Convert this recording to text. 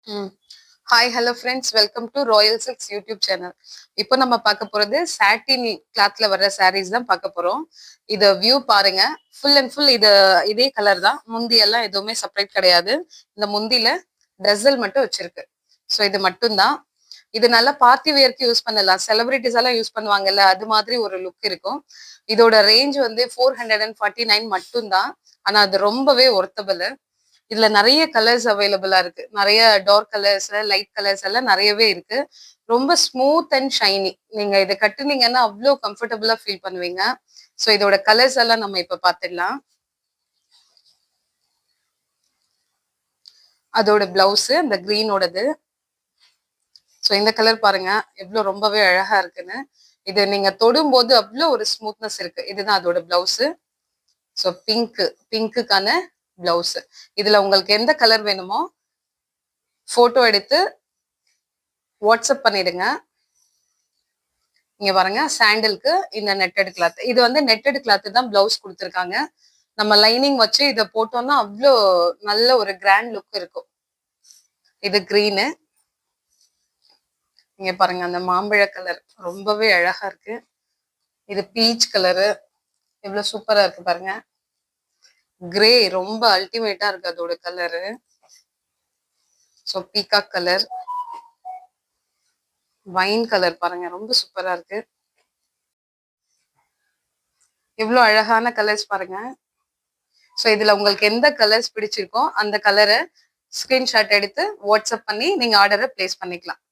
ம். Hi hello friends, welcome to Royal silks YouTube channel. இப்போ நம்ம பார்க்க போறது சாட்டின் கிளாத்ல வர்ற சாரீஸ் தான் பார்க்க போறோம். இத வியூ பாருங்க. ஃபுல் அண்ட் ஃபுல் இதே கலர் தான். முந்தி எல்லாம் எதுவுமே செப்பரேட் கிடையாது. இந்த முந்தில டசல் மட்டும் வச்சிருக்கு. ஸோ இது மட்டும் தான். இது நல்லா பார்ட்டி வேர்க்கு யூஸ் பண்ணலாம். செலிபிரிட்டிஸ் எல்லாம் யூஸ் பண்ணுவாங்கல்ல, அது மாதிரி ஒரு லுக் இருக்கும். இதோட ரேஞ்ச் வந்து 449 மட்டும் தான். ஆனா அது ரொம்பவே ஒர்த்தபிள். இதுல நிறைய கலர்ஸ் அவைலபிளா இருக்கு. நிறைய டார்க் கலர்ஸ், லைட் கலர்ஸ் எல்லாம் நிறையவே இருக்கு. ரொம்ப ஸ்மூத் அண்ட் ஷைனி. நீங்க இதை கட்டுனீங்கன்னா அவ்வளோ கம்ஃபர்டபுளா ஃபீல் பண்ணுவீங்க. ஸோ இதோட கலர்ஸ் எல்லாம் நம்ம இப்ப பார்த்துடலாம். அதோட பிளவுஸ் அந்த கிரீனோடது. ஸோ இந்த கலர் பாருங்க எவ்வளவு ரொம்பவே அழகா இருக்குன்னு. இது நீங்க தொடும்போது அவ்வளோ ஒரு ஸ்மூத்னஸ் இருக்கு. இதுதான் அதோட பிளவுஸ். So பிங்க்குக்கான blouse. இதுல உங்களுக்கு எந்த கலர் வேணுமோ போட்டோ எடுத்து வாட்ஸ்அப் பண்ணிடுங்க. இங்க பாருங்க, சாண்டிலுக்கு இந்த நெட்டட் கிளாத். இது வந்து நெட்டட் கிளாத் தான் பிளவுஸ் கொடுத்துருக்காங்க. நம்ம லைனிங் வச்சு இதை போட்டோம்னா அவ்வளோ நல்ல ஒரு கிராண்ட் லுக் இருக்கும். இது கிரீனு. இங்க பாருங்க, அந்த மாம்பழ கலர் ரொம்பவே அழகா இருக்கு. இது பீச் கலரு எவ்வளவு சூப்பரா இருக்கு பாருங்க. கிரே ரொம்ப அல்டிமேட்டா இருக்கு அதோட colour. So peacock colour, wine colour பாருங்க ரொம்ப சூப்பரா இருக்கு. எவ்வளவு அழகான கலர்ஸ் பாருங்க. ஸோ இதுல உங்களுக்கு எந்த கலர்ஸ் பிடிச்சிருக்கோ அந்த கலரை ஸ்கிரீன்ஷாட் எடுத்து வாட்ஸ்அப் பண்ணி நீங்க ஆர்டரை பிளேஸ் பண்ணிக்கலாம்.